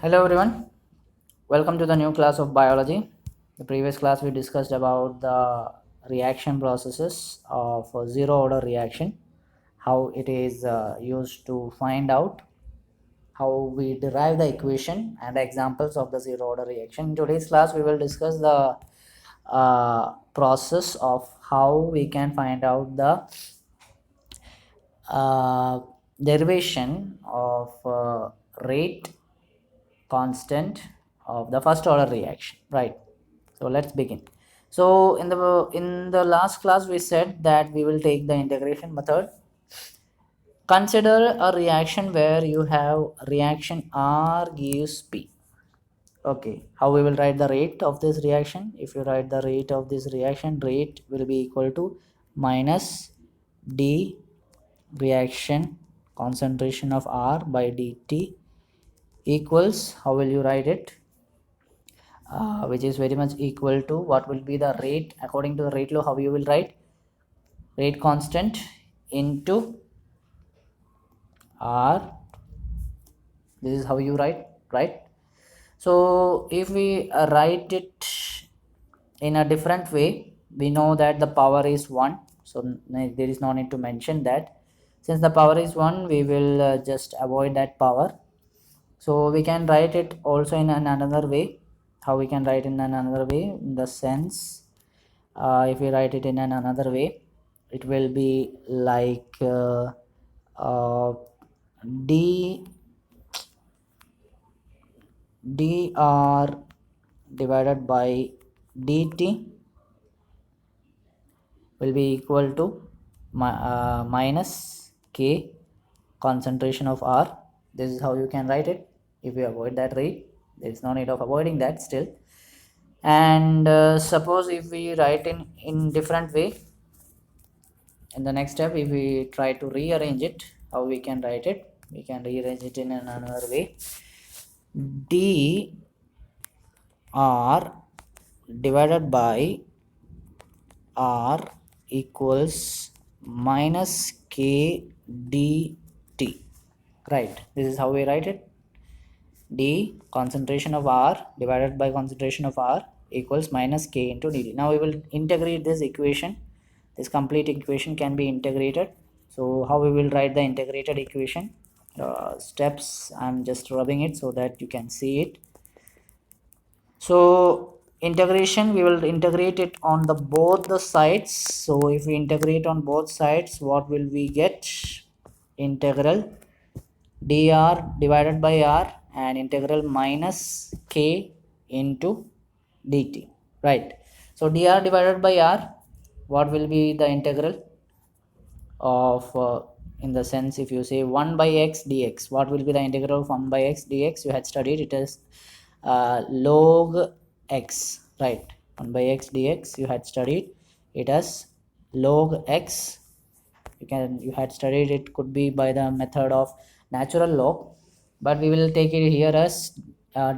Hello everyone, welcome to the new class of biology. The previous class we discussed about the reaction processes of a zero order reaction, how it is used to find out how we derive the equation and examples of the zero order reaction. In today's class we will discuss the process of how we can find out the uh, derivation of rate constant of the first order reaction, right? So let's begin. So in the last class we said that we will take the integration method. Consider a reaction where you have reaction R gives P. Okay, how we will write the rate of this reaction? If you write the rate of this reaction, rate will be equal to minus D reaction concentration of R by dt equals, how will you write it? Which is very much equal to, what will be the rate according to the rate law? How you will write? Rate constant into R. This is how you write, right? So if we write it in a different way, we know that the power is 1, so there is no need to mention that. Since the power is 1, we will just avoid that power. So we can write it also in another way. How we can write in another way? In the sense, if we write it in another way, it will be like uh, d dr divided by dt will be equal to minus k concentration of R. This is how you can write it. If you avoid that rate, there is no need of avoiding that still. And suppose if we write in different way, in the next step, if we try to rearrange it, how we can write it? We can rearrange it in another way. D R divided by R equals minus k dt, right? This is how we write it. D concentration of R divided by concentration of R equals minus k into dt. Now we will integrate this equation. This complete equation can be integrated. So how we will write the integrated equation? Steps, I'm just rubbing it so that you can see it. So integration, we will integrate it on the both the sides. So if we integrate on both sides, what will we get? Integral dr divided by r and integral minus k into dt, right? So dr divided by r, what will be the integral of in the sense, if you say 1 by x dx, what will be the integral of 1 by x dx? You had studied it as log x, right? 1 by x dx, you had studied it as log x. You had studied it, could be by the method of natural log, but we will take it here as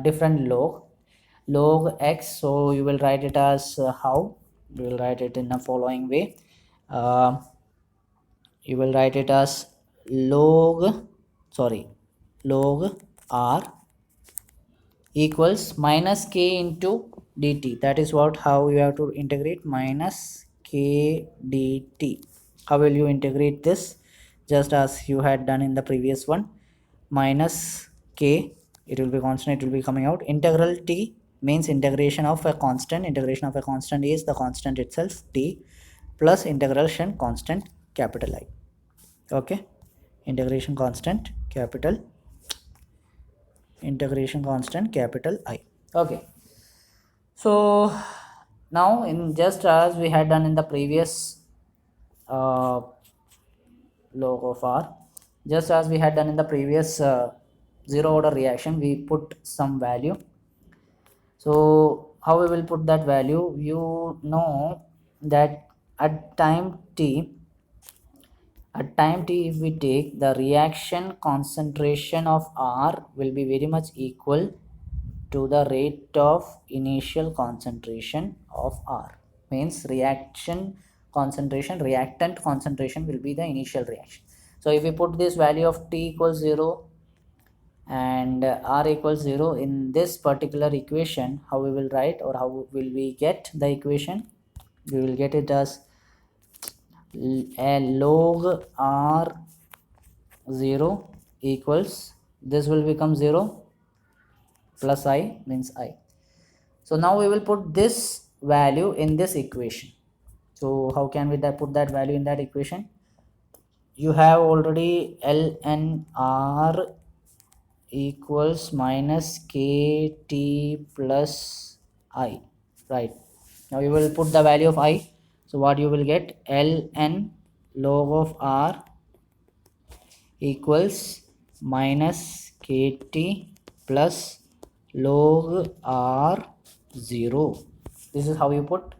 different log x. So you will write it as how you will write it in the following way. You will write it as log log r equals minus k into dt. That is what, how you have to integrate, minus k dt. How will you integrate this? Just as you had done in the previous one. Minus k, it will be constant, it will be coming out. Integral t means integration of a constant. Integration of a constant is the constant itself, t, plus integration constant, capital I. Okay, integration constant capital I. Okay, so now, in just as we had done in the previous uh, log of r, just as we had done in the previous zero order reaction, we put some value. So how we will put that value? You know that at time t, if we take the reaction concentration of R will be very much equal to the rate of initial concentration of R. Means reactant concentration will be the initial reaction. So if we put this value of t equals 0 and r equals 0 in this particular equation, how we will write, or how will we get the equation? We will get it as log r 0 equals, this will become 0 plus I means I. So now we will put this value in this equation. So how can we put that value in that equation? You have already ln r equals minus kt plus I, right? Now you will put the value of I. So what you will get, ln log of r equals minus kt plus log r 0. This is how you put.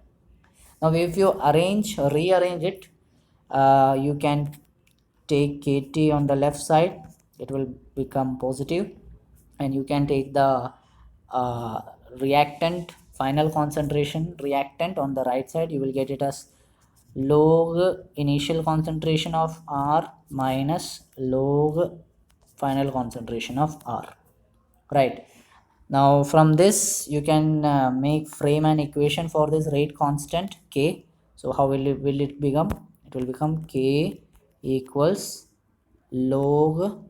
Now if you rearrange it, you can take kt on the left side, it will become positive, and you can take the uh, reactant final concentration reactant on the right side. You will get it as log initial concentration of r minus log final concentration of r, right? Now from this you can make frame an equation for this rate constant k. So how will it become? It will become k equals log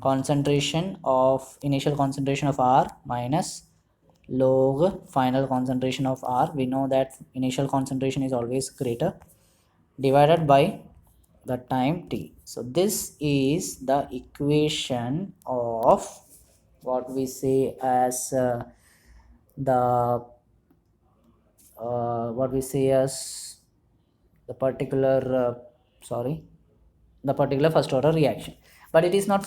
concentration of initial concentration of r minus log final concentration of r. We know that initial concentration is always greater, divided by the time t. So this is the equation of what we say as the what we say as the particular the particular first order reaction, but it is not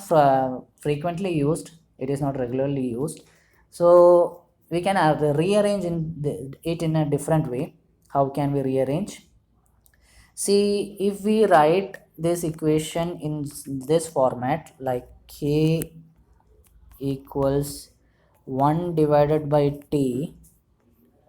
frequently used, it is not regularly used. So we can rearrange it in a different way. How can we rearrange? See, if we write this equation in this format, like k equals 1 divided by t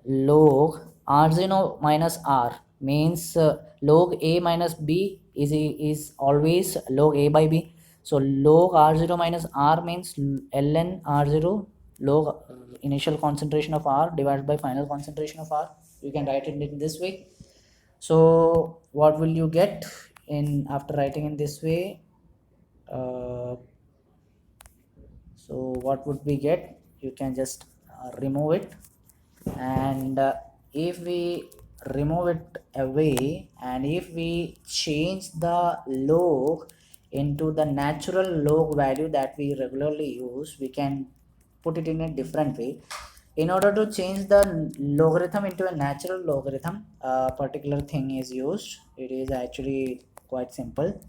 log r0 minus r means log a minus b is always log a by b. So log r0 minus r means ln r0 log initial concentration of r divided by final concentration of r. You can write it in this way. So what will you get in after writing in this way? So what would we get? You can just remove it, and if we remove it away, and if we change the log into the natural log value that we regularly use, we can put it in a different way. In order to change the logarithm into a natural logarithm, a particular thing is used. It is actually quite simple.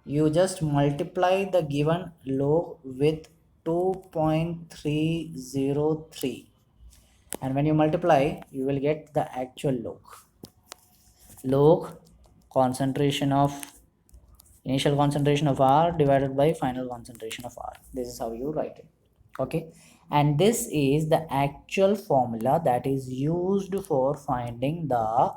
You just multiply the given log with 2.303, and when you multiply you will get the actual log concentration of initial concentration of r divided by final concentration of r. This is how you write it, okay? And this is the actual formula that is used for finding the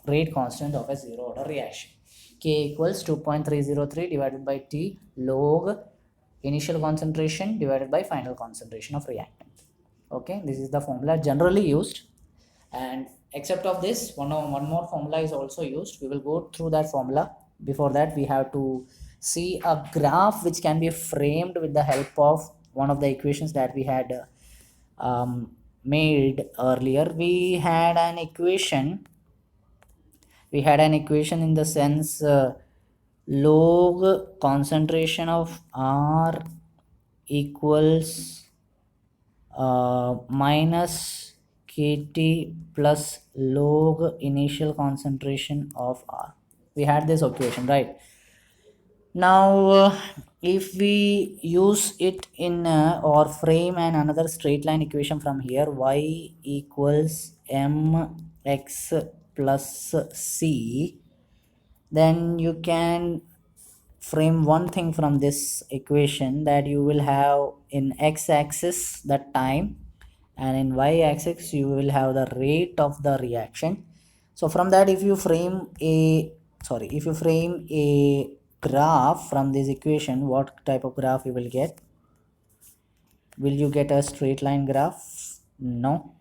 rate constant of a zero order reaction. K equals 2.303 divided by t log initial concentration divided by final concentration of reactant. Okay, this is the formula generally used. And except of this, one more formula is also used. We will go through that formula. Before that, we have to see a graph which can be framed with the help of one of the equations that we had made earlier. We had an equation in the sense log concentration of r equals minus kt plus log initial concentration of r. We had this equation, right? Now if we use it in or frame another straight line equation from here, y equals mx plus c, then you can frame one thing from this equation, that you will have in x-axis the time, and in y-axis you will have the rate of the reaction. So from that, if you frame a graph from this equation, what type of graph you will get? Will you get a straight line graph? No,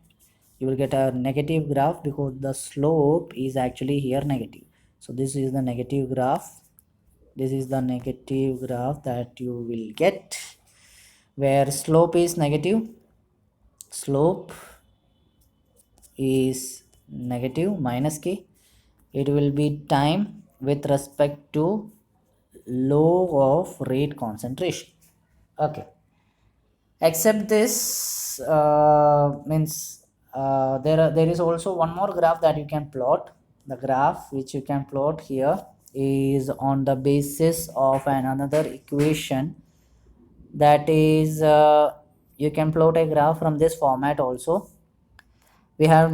you will get a negative graph because the slope is actually here negative. So this is the negative graph. This is the negative graph that you will get, where slope is negative. Slope is negative minus k. It will be time with respect to log of rate concentration. Okay, except this means there is also one more graph that you can plot. The graph which you can plot here is on the basis of another equation, that is you can plot a graph from this format also. We have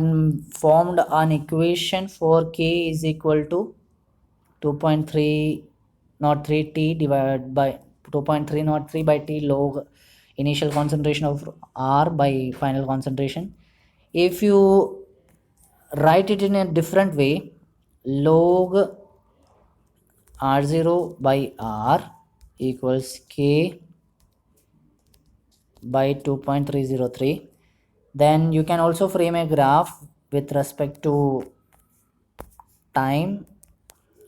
formed an equation for k is equal to 2.303 t divided by 2.303 by t log initial concentration of R by final concentration. If you write it in a different way, log R0 by R equals K by 2.303. Then you can also frame a graph with respect to time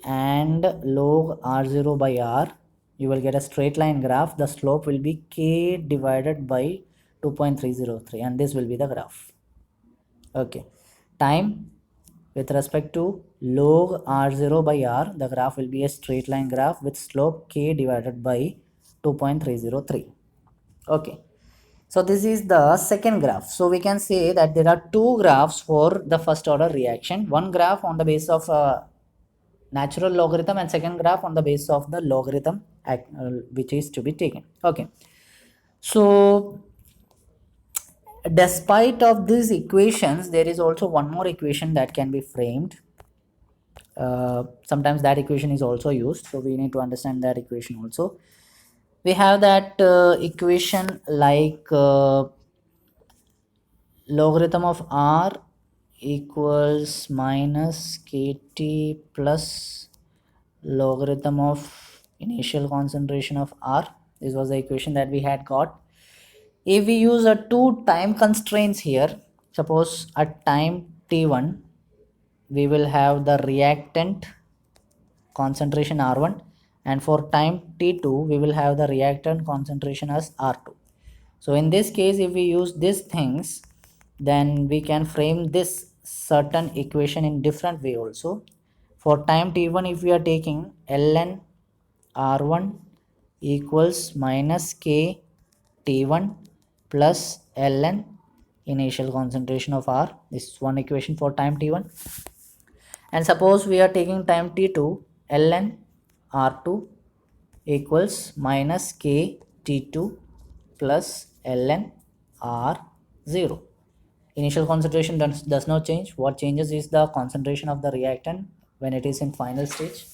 and log R0 by R. You will get a straight line graph. The slope will be K divided by 2.303, and this will be the graph. Okay, time with respect to log R0 by R, the graph will be a straight line graph with slope K divided by 2.303. Okay, so this is the second graph. So we can say that there are two graphs for the first order reaction. One graph on the basis of natural logarithm, and second graph on the basis of the logarithm which is to be taken. Okay, so despite of these equations, there is also one more equation that can be framed. Sometimes that equation is also used, so we need to understand that equation also. We have that equation like logarithm of R equals minus kt plus logarithm of initial concentration of R. This was the equation that we had got. If we use a two time constraints here, suppose at time t1 we will have the reactant concentration R1, and for time t2 we will have the reactant concentration as R2. So in this case, if we use these things, then we can frame this certain equation in different way also. For time t1, if we are taking ln R1 equals minus k t1 plus ln initial concentration of R. This is one equation for time t1. And suppose we are taking time t2, ln R2 equals minus k t2 plus ln R0. Initial concentration does not change. What changes is the concentration of the reactant when it is in final stage.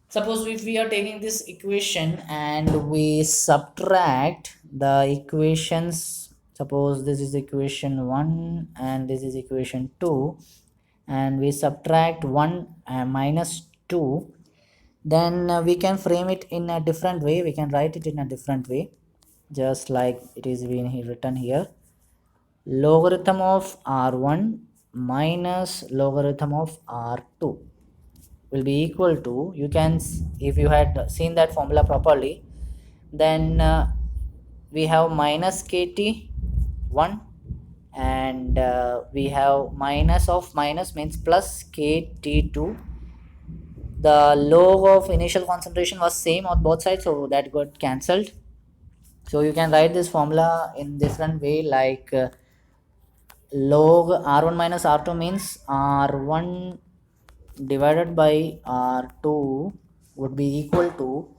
Suppose if we are taking this equation and we subtract the equations, suppose this is equation 1 and this is equation 2, and we subtract 1 and minus 2, then we can frame it in a different way. We can write it in a different way, just like it is being written here. Logarithm of R1 minus logarithm of R2 will be equal to, you can, if you had seen that formula properly, then we have minus kt 1, and we have minus of minus means plus kt2. The log of initial concentration was same on both sides, so that got cancelled. So you can write this formula in different way, like log R1 minus R2 means R1 divided by R2 would be equal to,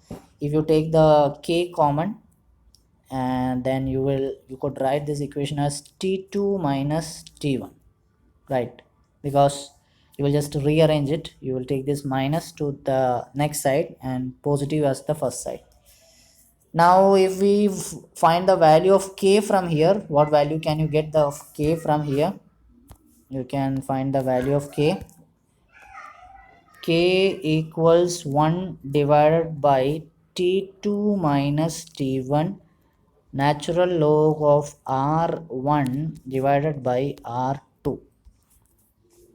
if you take the k common, and then you could write this equation as t2 minus t1, right? Because you will just rearrange it. You will take this minus to the next side and positive as the first side. Now if we find the value of k from here, what value can you get the k from here? You can find the value of k. k equals 1 divided by t2 minus t1 natural log of r1 divided by r2.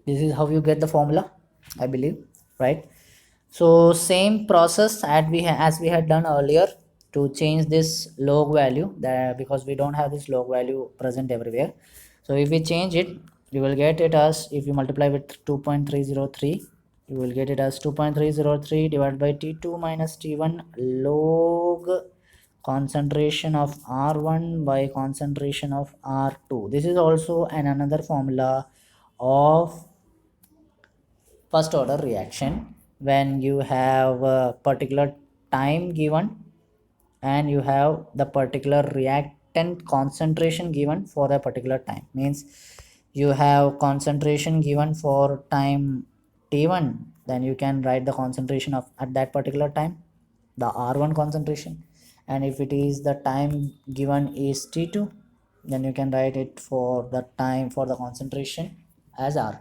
This is how you get the formula, I believe, right? So same process as we had done earlier to change this log value, that because we don't have this log value present everywhere. So if we change it, you will get it as, if you multiply with 2.303, you will get it as 2.303 divided by t2 minus t1 log concentration of r1 by concentration of r2. This is also another formula of first order reaction when you have a particular time given and you have the particular reactant concentration given for the particular time. Means you have concentration given for time t1, then you can write the concentration of at that particular time, the r1 concentration. And if it is the time given is t2, then you can write it for the time for the concentration as r2.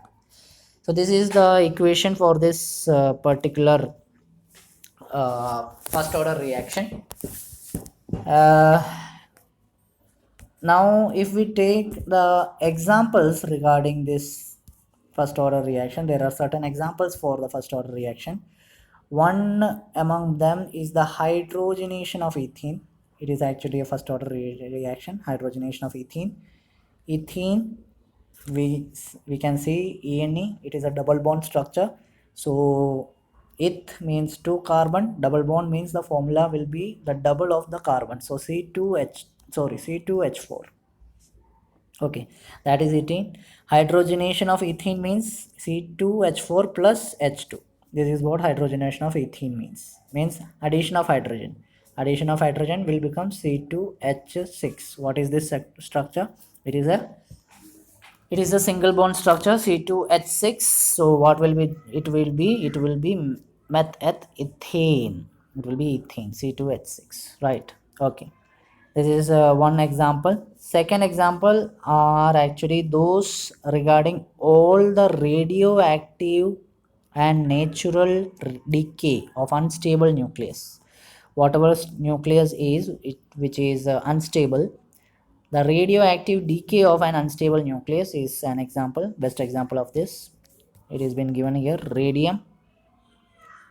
So this is the equation for this particular first order reaction. uh, Now if we take the examples regarding this first order reaction, there are certain examples for the first order reaction. One among them is the hydrogenation of ethene. It is actually a first order reaction, hydrogenation of ethene. Ethene, we can see ene, it is a double bond structure. So eth means 2 carbon, double bond means the formula will be the double of the carbon, so C2H4. Okay, that is ethene. Hydrogenation of ethene means C2H4 plus H2. This is what hydrogenation of ethene means addition of hydrogen. Addition of hydrogen will become C2H6. What is this structure? It is a single bond structure, C2H6. So what will be it will be it will be methethane. It will be ethane, C2H6, right? Okay, this is one example. Second example are actually those regarding all the radioactive and natural decay of unstable nucleus. Whatever nucleus is which is unstable, the radioactive decay of an unstable nucleus is an example, best example of this. It has been given here. Radium,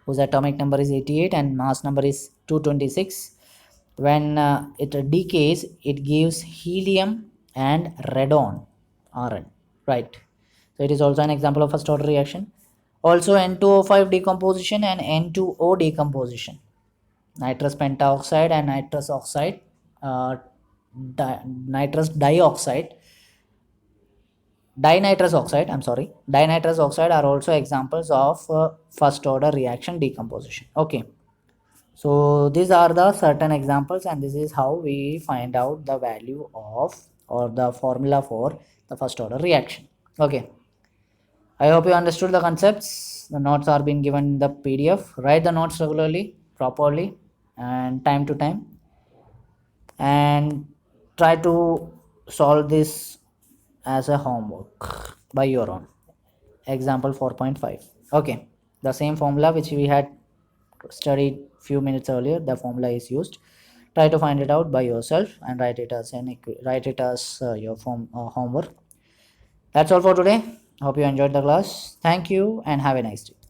whose atomic number is 88 and mass number is 226. When it decays, it gives helium and radon, Rn, right? So it is also an example of first order reaction. Also N2O5 decomposition and N2O decomposition. Nitrous pentoxide and nitrous oxide, nitrous dioxide, dinitrous oxide are also examples of first order reaction decomposition. Okay, so these are the certain examples, and this is how we find out the value of or the formula for the first order reaction. Okay, I hope you understood the concepts. The notes are being given in the PDF. Write the notes regularly, properly, and time to time, and try to solve this as a homework by your own. Example 4.5. Okay, the same formula which we had studied few minutes earlier, the formula is used. Try to find it out by yourself and write it as your homework. That's all for today. Hope you enjoyed the class. Thank you and have a nice day.